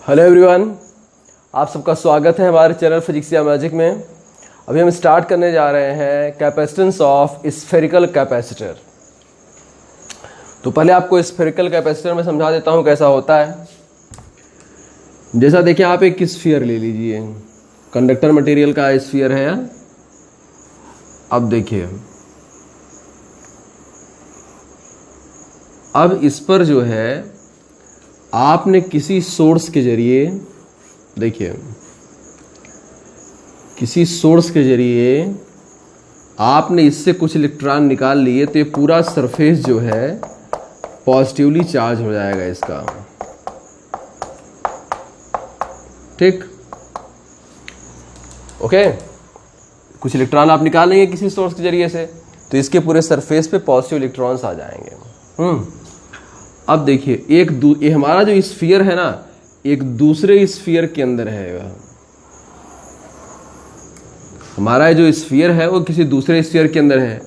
Hello everyone, आप सबका स्वागत है हमारे चैनल फिजिक्स या मैजिक में। अभी हम स्टार्ट करने जा रहे हैं कैपेसिटेंस ऑफ स्फेरिकल कैपेसिटर। तो पहले आपको स्फेरिकल कैपेसिटर में समझा देता हूं कैसा होता है। जैसा देखिए, आप एक स्फीयर ले लीजिए, कंडक्टर मटेरियल का स्फीयर है। अब देखिए, अब इस पर जो है आपने किसी सोर्स के जरिए, देखिए किसी सोर्स के जरिए आपने इससे कुछ इलेक्ट्रॉन निकाल लिए, तो ये पूरा सरफेस जो है पॉजिटिवली चार्ज हो जाएगा इसका। ठीक, ओके। कुछ इलेक्ट्रॉन आप निकाल लेंगे किसी सोर्स के जरिए से, तो इसके पूरे सरफेस पे पॉजिटिव इलेक्ट्रॉन्स आ जाएंगे। अब देखिए, ये हमारा जो स्फीयर है ना, एक दूसरे स्फीयर के अंदर है। हमारा जो स्फीयर है वो किसी दूसरे स्फीयर के अंदर है।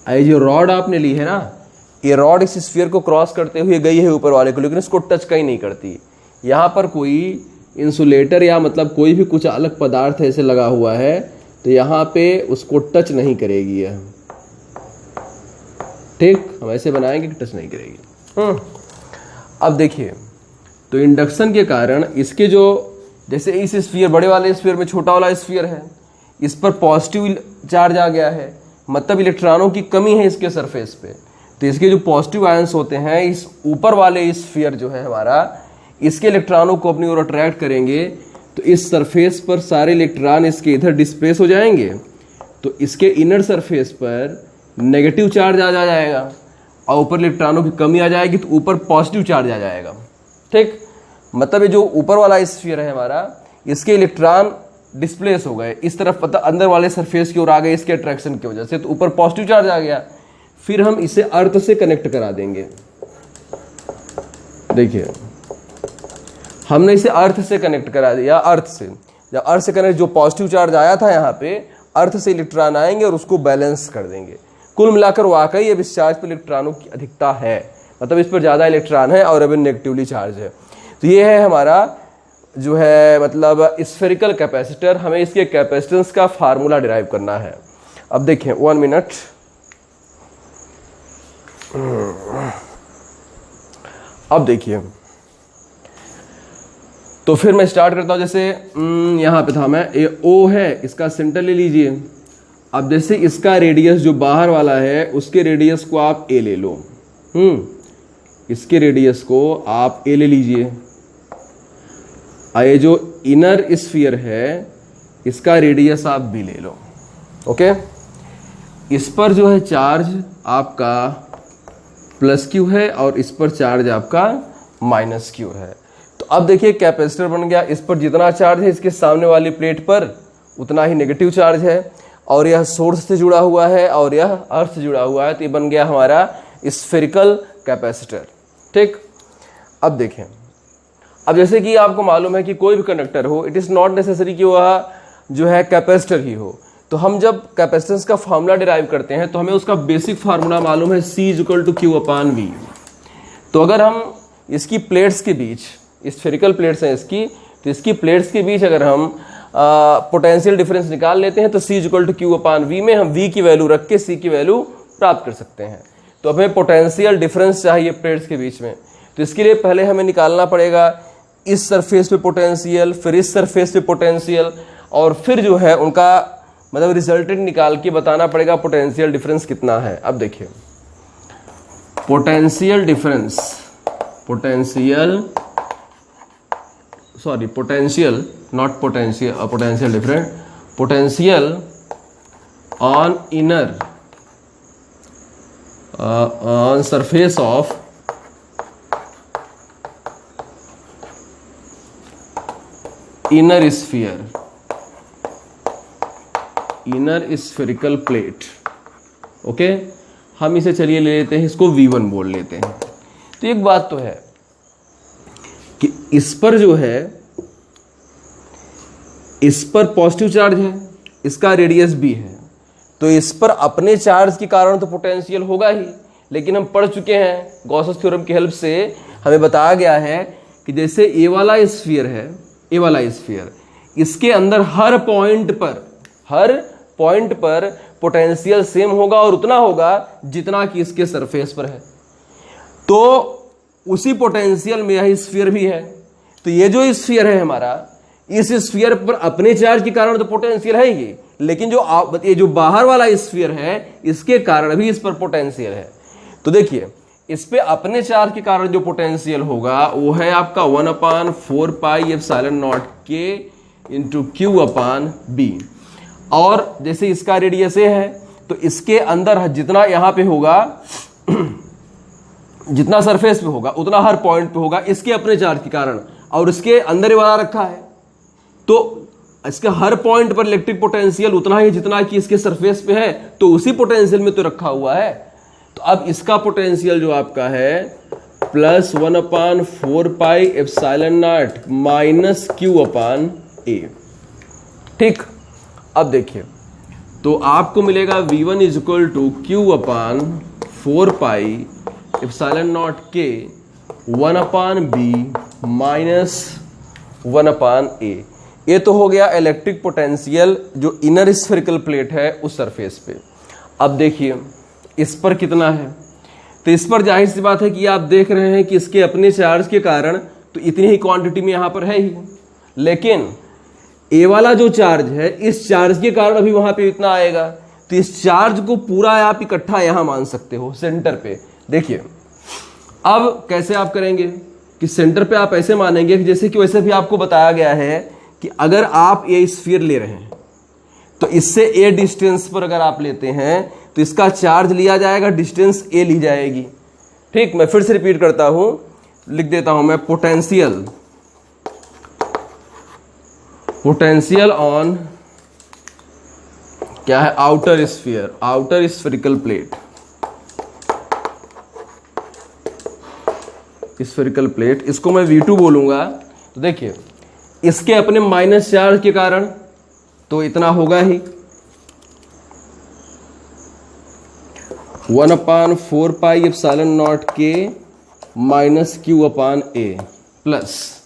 ये जो रॉड आपने ली है ना, ये रॉड इस स्फीयर को क्रॉस करते हुए गई है ऊपर वाले को, लेकिन इसको टच कहीं नहीं करती। यहाँ पर कोई इंसुलेटर या मतलब कोई भी कुछ अलग पदार्थ ऐसे लगा हुआ है, तो यहाँ पे उसको टच नहीं करेगी यह। ठीक, हम ऐसे बनाएंगे कि टच नहीं करेगी। अब देखिए, तो इंडक्शन के कारण इसके जो, जैसे इस स्फीयर, बड़े वाले स्फीयर में छोटा वाला स्फीयर है, इस पर पॉजिटिव चार्ज आ गया है, मतलब इलेक्ट्रॉनों की कमी है इसके सरफेस पे। तो इसके जो पॉजिटिव आयंस होते हैं, इस ऊपर वाले स्फीयर जो है हमारा, इसके इलेक्ट्रॉनों को अपनी ओर अट्रैक्ट करेंगे, तो इस सरफेस पर सारे इलेक्ट्रॉन इसके इधर डिस्प्लेस हो जाएंगे। तो इसके इनर सरफेस पर नेगेटिव चार्ज आ जाएगा और ऊपर इलेक्ट्रॉनों की कमी आ जाएगी, तो ऊपर पॉजिटिव चार्ज आ जाएगा। ठीक, मतलब ये जो ऊपर वाला स्फीयर है हमारा, इसके इलेक्ट्रॉन डिस्प्लेस हो गए इस तरफ, पता अंदर वाले सरफेस की ओर आ गए इसके अट्रैक्शन की वजह से, तो ऊपर पॉजिटिव चार्ज आ गया। फिर हम इसे अर्थ से कनेक्ट करा देंगे। देखिए, हमने इसे अर्थ से कनेक्ट करा दिया। अर्थ से, जब अर्थ से कनेक्ट, जो पॉजिटिव चार्ज आया था यहाँ पे, अर्थ से इलेक्ट्रॉन आएंगे और उसको बैलेंस कर देंगे। कुल मिलाकर वाकई अब इस चार्ज पर इलेक्ट्रॉनों की अधिकता है, मतलब इस पर ज़्यादा इलेक्ट्रॉन है और अभी नेगेटिवली चार्ज है। तो ये है हमारा जो है मतलब स्फेरिकल कैपेसिटर। हमें इसके कैपेसिटेंस का फार्मूला डिराइव करना है। अब देखें, 1 मिनट। अब देखिए, तो फिर मैं स्टार्ट करता हूं। जैसे यहां पे था मैं, ये O है, इसका सेंटर ले लीजिए। अब जैसे इसका रेडियस जो बाहर वाला है, उसके रेडियस को आप A ले लो। इसके रेडियस को आप A ले लीजिए। ये जो इनर स्फीयर है, इसका रेडियस आप B ले लो। ओके, इस पर जो है चार्ज आपका +Q है और इस पर चार्ज आपका -Q है। तो अब देखिए, कैपेसिटर बन गया। इस पर जितना चार्ज है इसके सामने वाली प्लेट पर, उतना ही नेगेटिव चार्ज है, और यह सोर्स से जुड़ा हुआ है और यह अर्थ से जुड़ा हुआ है। तो ये बन गया हमारा स्फेरिकल कैपेसिटर। ठीक, अब देखें, अब जैसे कि आपको मालूम है कि कोई भी कंडक्टर हो, इट इज़ नॉट नेसेसरी कि वह जो है कैपेसिटर ही हो। तो हम जब कैपेसिटेंस का फार्मूला डिराइव करते हैं, तो हमें उसका बेसिक फार्मूला मालूम है, C = Q/V। तो अगर हम इसकी प्लेट्स के बीच, स्फेरिकल प्लेट्स हैं इसकी, तो इसकी प्लेट्स के बीच अगर हम पोटेंशियल डिफरेंस निकाल लेते हैं, तो C = Q/V में हम V की वैल्यू रख के C की वैल्यू प्राप्त कर सकते हैं। तो हमें पोटेंशियल डिफरेंस चाहिए प्लेट्स के बीच में। तो इसके लिए पहले हमें निकालना पड़ेगा इस सरफेस पे पोटेंशियल, फिर इस सरफेस पे पोटेंशियल, और फिर जो है उनका मतलब रिजल्टेंट निकाल के बताना पड़ेगा पोटेंशियल डिफरेंस कितना है। अब देखिए, potential difference, potential not potential, potential difference, potential on inner on surface of inner sphere, inner spherical plate. Okay, हम इसे चलिए ले लेते हैं, इसको V1 बोल लेते हैं। तो एक बात तो है कि इस पर जो है, इस पर पॉजिटिव चार्ज है, इसका रेडियस B है, तो इस पर अपने चार्ज के कारण तो पोटेंशियल होगा ही, लेकिन हम पढ़ चुके हैं गॉसेस थ्योरम की हेल्प से, हमें बताया गया है कि जैसे ए वाला स्फीयर है, ए वाला स्फीयर, इसके अंदर हर पॉइंट पर पोटेंशियल सेम होगा और उतना होगा जितना कि इसके सरफेस पर है। तो उसी पोटेंशियल में यह स्फीयर भी है। तो ये जो स्फीयर है हमारा, इस स्फीयर पर अपने चार्ज के कारण तो पोटेंशियल है ही, लेकिन ये जो बाहर वाला स्फीयर है इसके कारण भी इस पर पोटेंशियल है। तो देखिए, इस पे अपने चार्ज के कारण जो पोटेंशियल होगा वो है आपका 1/4πε0 k इंटू Q/B। और जैसे इसका रेडियस ए है तो इसके अंदर जितना यहां पे होगा जितना सरफेस पे होगा उतना हर पॉइंट पे होगा इसके अपने चार्ज के कारण, और इसके अंदर ही वाला रखा है तो इसके हर पॉइंट पर इलेक्ट्रिक पोटेंशियल उतना ही जितना कि इसके सरफेस पे है, तो उसी पोटेंशियल में तो रखा हुआ है। तो अब इसका पोटेंशियल जो आपका है प्लस 1/4πε0 -Q/A। ठीक, अब देखिए, तो आपको मिलेगा V1 = Q/4πε0 k 1/B -1/A। ये तो हो गया इलेक्ट्रिक पोटेंशियल जो इनर स्फेरिकल प्लेट है उस सरफेस पे। अब देखिए इस पर कितना है, तो इस पर जाहिर सी बात है कि आप देख रहे हैं कि इसके अपने चार्ज के कारण तो इतनी ही क्वांटिटी में यहां पर है ही, लेकिन ए वाला जो चार्ज है इस चार्ज के कारण अभी वहां पे इतना आएगा। तो इस चार्ज को पूरा आप इकट्ठा यहां मान सकते हो सेंटर पे। देखिए अब कैसे आप करेंगे कि सेंटर पे आप ऐसे मानेंगे कि जैसे कि वैसे भी आपको बताया गया है कि अगर आप ये स्फीयर ले रहे हैं तो इससे ए डिस्टेंस पर अगर आप लेते हैं तो इसका चार्ज लिया जाएगा, डिस्टेंस ए ली जाएगी। ठीक, मैं फिर से रिपीट करता हूं, लिख देता हूं मैं, पोटेंशियल ऑन क्या है, outer spherical plate, spherical plate, इसको मैं V2 बोलूंगा। तो देखिए इसके अपने माइनस चार्ज के कारण तो इतना होगा ही 1/4πε0 k -Q/A प्लस।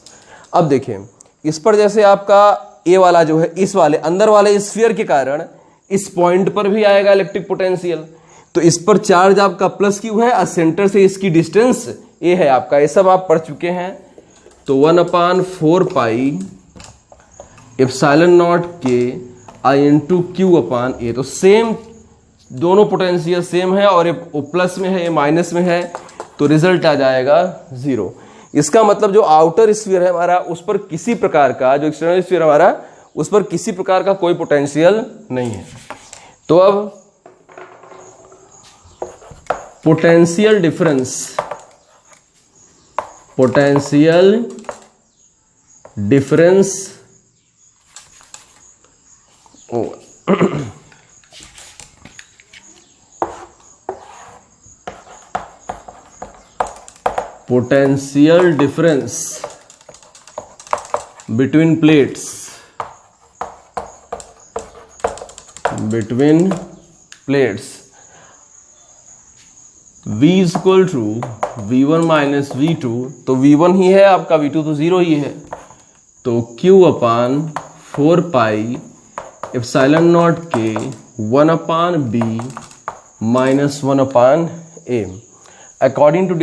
अब देखिए इस पर जैसे आपका ए वाला जो है इस वाले अंदर वाले स्फीयर के कारण इस पॉइंट पर भी आएगा इलेक्ट्रिक पोटेंशियल, तो इस पर चार्ज आपका प्लस Q है और सेंटर से इसकी डिस्टेंस ए है आपका, ये सब आप पढ़ चुके हैं। तो 1/4πε0 k इंटू Q/A। तो सेम दोनों पोटेंशियल सेम है और ये प्लस में है ये माइनस में है, तो रिजल्ट आ जाएगा 0। इसका मतलब जो आउटर स्फीयर है हमारा उस पर किसी प्रकार का, जो एक्सटर्नल स्फीयर हमारा उस पर किसी प्रकार का कोई पोटेंशियल नहीं है। तो अब potential difference potential difference between plates V is equal to V1 minus V2, तो V1 ही है आपका, V2 तो 0 ही है, तो Q/4πε0 k 1/B -1/A। According to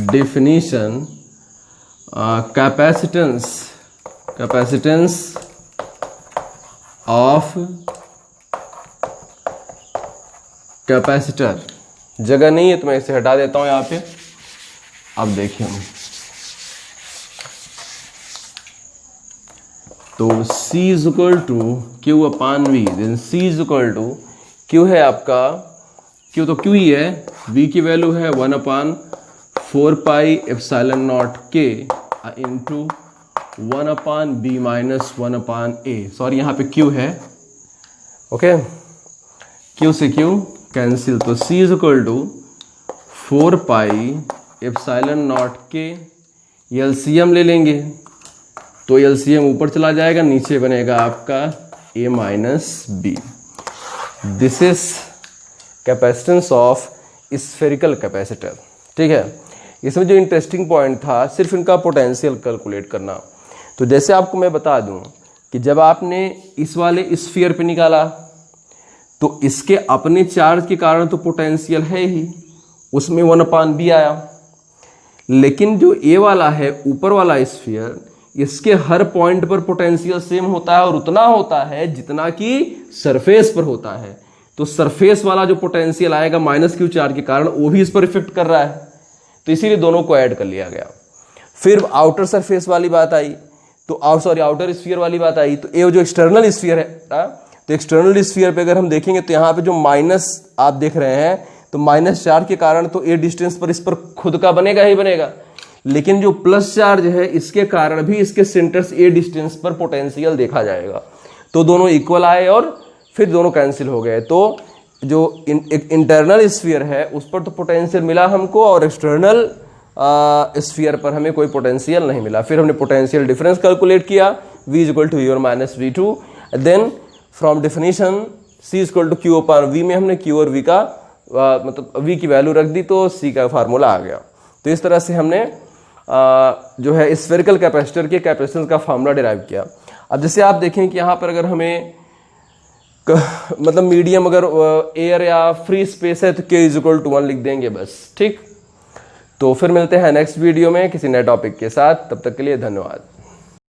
definition, capacitance of capacitor, जगह नहीं है तो मैं इसे हटा देता हूं यहां पे। अब देखिए तो C is equal to Q/V, then C is equal to Q है आपका, Q तो Q ही है, V की वैल्यू है 1/4πε0 k into 1/B -1/A। Sorry यहाँ पे Q है, ओके, Q से Q कैंसिल, तो C is equal to 4πε0 k, LCM ले लेंगे तो LCM ऊपर चला जाएगा, नीचे बनेगा आपका A - B। This is capacitance of spherical capacitor. ठीक है, इसमें जो इंटरेस्टिंग पॉइंट था सिर्फ इनका पोटेंशियल कैलकुलेट करना। तो जैसे आपको मैं बता दूं कि जब आपने इस वाले स्फीयर पे निकाला तो इसके अपने चार्ज के कारण तो पोटेंशियल है ही, उसमें 1/b आया। लेकिन जो ए वाला है ऊपर वाला स्फीयर, इसके हर पॉइंट पर पोटेंशियल सेम होता है और उतना होता है जितना कि सरफेस पर होता है। तो सरफेस वाला जो पोटेंशियल आएगा -q चार्ज के कारण वो भी इस पर इफेक्ट कर रहा है, तो इसीलिए दोनों को ऐड कर लिया गया। फिर आउटर सरफेस वाली बात आई तो आउटर स्फीयर वाली बात आई, तो ये जो एक्सटर्नल स्फीयर है तो एक्सटर्नल स्फीयर पे अगर हम देखेंगे तो यहाँ पे जो माइनस आप देख रहे हैं तो माइनस चार्ज के कारण तो ए डिस्टेंस पर इस पर खुद का बनेगा ही बनेगा, लेकिन जो प्लस चार्ज है इसके कारण भी इसके सेंटर से ए डिस्टेंस पर पोटेंशियल देखा जाएगा। तो दोनों इक्वल आए और फिर दोनों कैंसिल हो गए। तो जो इंटरनल स्फीयर है उस पर तो पोटेंशियल मिला हमको और एक्सटर्नल स्फीयर पर हमें कोई पोटेंशियल नहीं मिला। फिर हमने पोटेंशियल डिफरेंस कैलकुलेट किया, V = V और -V2। Then from definition C = Q/V में हमने Q और V का मतलब V की वैल्यू रख दी तो C का फार्मूला आ गया। तो इस तरह से हमने जो है स्फेरिकल कैपेसिटर के कैपेसिटेंस का फार्मूला डिराइव किया। अब जैसे आप देखें कि यहाँ पर अगर हमें मतलब मीडियम अगर एयर या फ्री स्पेस है तो K = 1 लिख देंगे बस। ठीक, तो फिर मिलते हैं नेक्स्ट वीडियो में किसी नए टॉपिक के साथ, तब तक के लिए धन्यवाद।